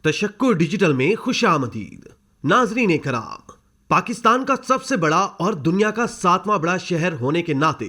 तशक्कुर digital में खुश आमदीद। नाजरीन कराम, पाकिस्तान का सबसे बड़ा और दुनिया का 7वां बड़ा शहर होने के नाते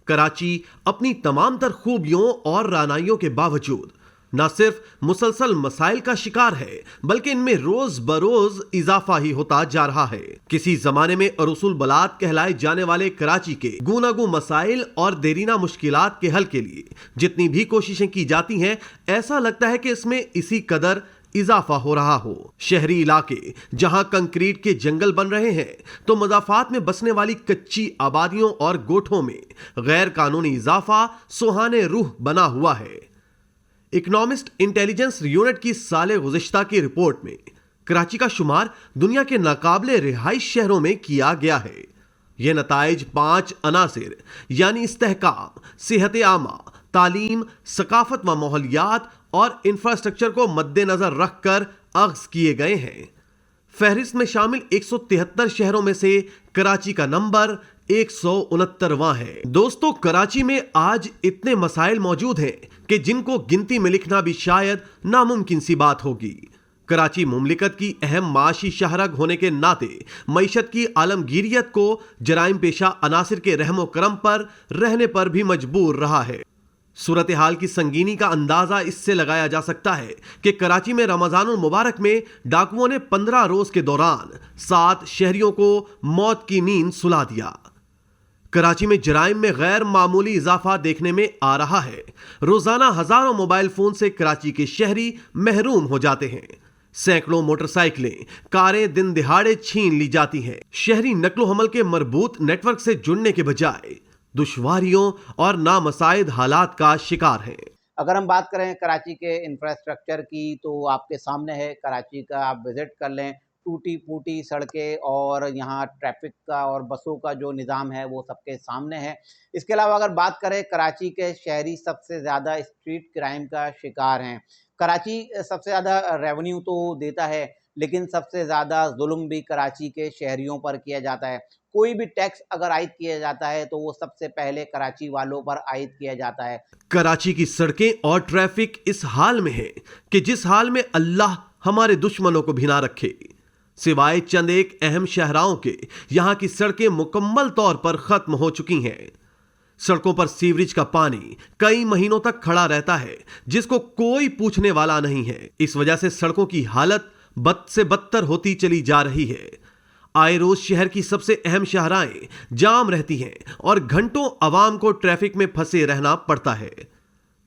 कराची अपनी तमाम तर खूबियों और रानाइयों के बावजूद न सिर्फ मुसलसल मसाइल का शिकार है बल्कि इनमें रोज बरोज इजाफा ही होता जा रहा है। किसी जमाने में अरुसुल बलात कहलाए जाने वाले कराची के गूनागू मसाइल और देरीना मुश्किलात के हल के लिए जितनी भी कोशिशें की जाती हैं, ऐसा लगता है कि इसमें इसी कदर इजाफा हो रहा हो। शहरी इलाके जहां कंक्रीट के जंगल बन रहे हैं तो मज़ाफात में बसने वाली कच्ची आबादियों और गोठों में गैर कानूनी इजाफा सुहाने रूह बना हुआ है। इकोनॉमिस्ट इंटेलिजेंस यूनिट की साले गुज़िश्ता की रिपोर्ट में कराची का शुमार दुनिया के नाकाबिले रिहाइश शहरों में किया गया है। यह नताइज 5 अनासिर यानी इस्तेहकाम, सेहत आमा, तालीम, सकाफत व माहौलियात और इंफ्रास्ट्रक्चर को मद्देनजर रखकर अख्ज़ किए गए हैं। फहरिस्त में शामिल 173 शहरों में से कराची का नंबर 169वां है। दोस्तों, कराची में आज इतने मसाइल मौजूद हैं कि जिनको गिनती में लिखना भी शायद नामुमकिन सी बात होगी। कराची मुमलिकत की अहम माशी शहरग होने के नाते मईशत की आलमगीरियत को जराइम पेशा अनासिर के रहमो करम पर रहने पर भी मजबूर रहा है। सूरत हाल की संगीनी का अंदाजा इससे लगाया जा सकता है कि कराची में रमजानुल मुबारक में डाकुओं ने 15 रोज के दौरान 7 शहरियों को मौत की नींद सुला दिया। कराची में जराइम में गैर मामूली इजाफा देखने में आ रहा है। रोजाना हजारों मोबाइल फोन से कराची के शहरी महरूम हो जाते हैं। सैकड़ों मोटरसाइकिलें, कारें दिन दिहाड़े छीन ली जाती हैं। शहरी नकलो हमल के मरबूत नेटवर्क से जुड़ने के बजाय दुश्वारियों और नामसाइद हालात का शिकार हैं। अगर हम बात करें कराची के इंफ्रास्ट्रक्चर की तो आपके सामने है। कराची का आप विज़िट कर लें, टूटी फूटी सड़कें और यहाँ ट्रैफिक का और बसों का जो निज़ाम है वो सबके सामने है। इसके अलावा अगर बात करें, कराची के शहरी सबसे ज़्यादा स्ट्रीट क्राइम का शिकार हैं। कराची सबसे ज़्यादा रेवेन्यू तो देता है, लेकिन सबसे ज़्यादा जुल्म भी कराची के शहरियों पर किया जाता है। कोई भी टैक्स अगर आयद किया जाता है तो वो सबसे पहले कराची वालों पर आयद किया जाता है। कराची की सड़कें और ट्रैफिक इस हाल में है कि जिस हाल में अल्लाह हमारे दुश्मनों को भी ना रखे। सिवाय चंद एक अहम शहराओं के यहां की सड़कें मुकम्मल तौर पर खत्म हो चुकी हैं। सड़कों पर सीवरेज का पानी कई महीनों तक खड़ा रहता है, जिसको कोई पूछने वाला नहीं है। इस वजह से सड़कों की हालत बद से बदतर होती चली जा रही है। आए रोज शहर की सबसे अहम शाहराएं जाम रहती हैं और घंटों आवाम को ट्रैफिक में फंसे रहना पड़ता है।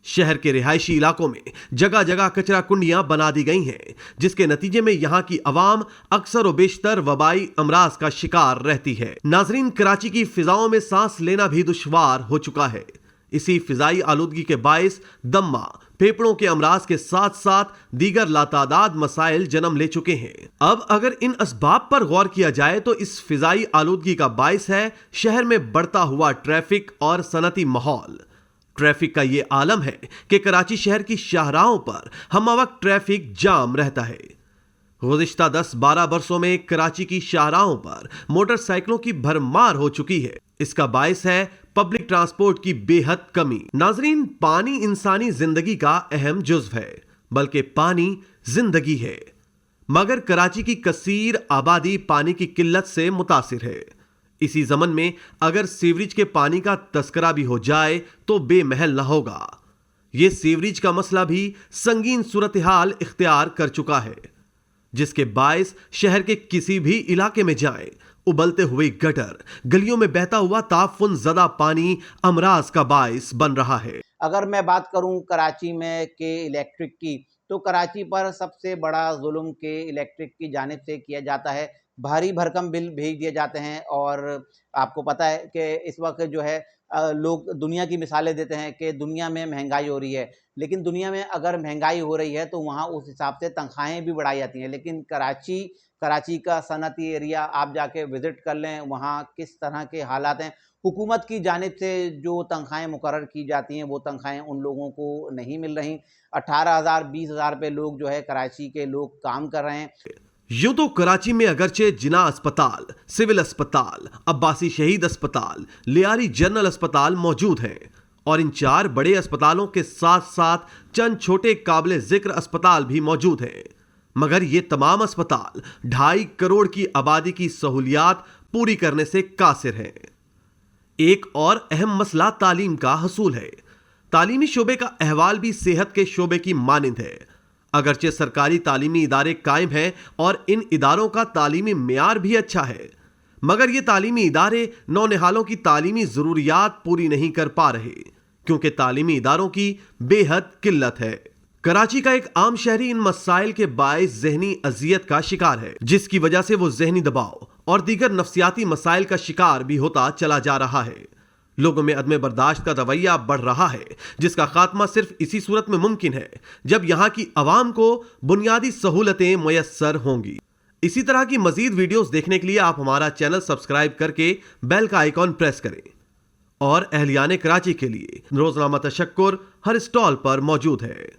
शहर के रिहायशी इलाकों में जगह जगह कचरा कुंडियां बना दी गई हैं, जिसके नतीजे में यहां की आवाम अक्सर व बेशतर वबाई अमराज का शिकार रहती है। नाजरीन, कराची की फिजाओं में सांस लेना भी दुश्वार हो चुका है। इसी फिजाई आलूदगी के बायस दम्मा, फेफड़ों के अमराज के साथ साथ दीगर लातादाद मसाइल जन्म ले चुके हैं। अब अगर इन असबाब पर गौर किया जाए तो इस फिजाई आलूदगी का बायस है शहर में बढ़ता हुआ ट्रैफिक और सनती माहौल। ट्रैफिक का ये आलम है कि कराची शहर की शाहराहों पर हमवक्त ट्रैफिक जाम रहता है। गुज़िश्ता 10-12 बरसों में कराची की शाहराहों पर मोटरसाइकिलों की भरमार हो चुकी है। इसका बायस है पब्लिक ट्रांसपोर्ट की बेहद कमी। नाजरीन, पानी इंसानी जिंदगी का अहम जुज़्व है, बल्कि पानी जिंदगी है। मगर कराची की कसीर आबादी पानी की किल्लत से मुतासिर है। इसी ज़मन में अगर सीवरेज के पानी का तस्करा भी हो जाए तो बेमहल न होगा। यह सीवरेज का मसला भी संगीन सूरत हाल इख्तियार कर चुका है, जिसके बायस शहर के किसी भी इलाके में जाएं, उबलते हुए गटर, गलियों में बहता हुआ ताफुन ज़दा पानी अमराज का बायस बन रहा है। अगर मैं बात करूं कराची में के इलेक्ट्रिक की, तो कराची पर सबसे बड़ा जुल्म के इलेक्ट्रिक की जानिब से किया जाता है। भारी भरकम बिल भेज दिए जाते हैं और आपको पता है कि इस वक्त जो है लोग दुनिया की मिसालें देते हैं कि दुनिया में महंगाई हो रही है, लेकिन दुनिया में अगर महंगाई हो रही है तो वहाँ उस हिसाब से तनख्वाहें भी बढ़ाई जाती हैं। लेकिन कराची का सनती एरिया आप जाके विज़िट कर लें, वहाँ किस तरह के हालात हैं। हुकूमत की जानिब से जो तनख्वाहें मुकर्रर की जाती हैं वो तनख्वाहें उन लोगों को नहीं मिल रही। 18,000-20,000 पे लोग जो है कराची के लोग काम कर रहे हैं। यूं तो कराची में अगरचे जिना अस्पताल, सिविल अस्पताल, अब्बासी शहीद अस्पताल, लियारी जनरल अस्पताल मौजूद हैं और इन 4 बड़े अस्पतालों के साथ साथ चंद छोटे काबिले जिक्र अस्पताल भी मौजूद हैं, मगर ये तमाम अस्पताल 2.5 करोड़ की आबादी की सहूलियात पूरी करने से कासिर हैं। एक और अहम मसला तालीम का हसूल है। तालीमी शोबे का अहवाल भी सेहत के शोबे की मानिंद है। अगरचे सरकारी तालीमी इदारे कायम हैं और इन इदारों का तालीमी मेयार भी अच्छा है, मगर ये तालीमी इदारे नौनिहालों की तालीमी जरूरियात पूरी नहीं कर पा रहे, क्योंकि तालीमी इदारों की बेहद किल्लत है। कराची का एक आम शहरी इन मसाइल के बाइस ज़हनी अजियत का शिकार है, जिसकी वजह से वो ज़हनी दबाव और दीगर नफ्सियाती मसाइल का शिकार भी होता चला जा रहा है। लोगों में अदम बर्दाश्त का रवैया बढ़ रहा है, जिसका खात्मा सिर्फ इसी सूरत में मुमकिन है जब यहाँ की आवाम को बुनियादी सहूलतें मुयस्सर होंगी। इसी तरह की मजीद वीडियोस देखने के लिए आप हमारा चैनल सब्सक्राइब करके बेल का आइकॉन प्रेस करें। और अहलियाने कराची के लिए रोजनामा तशक्कुर हर स्टॉल पर मौजूद है।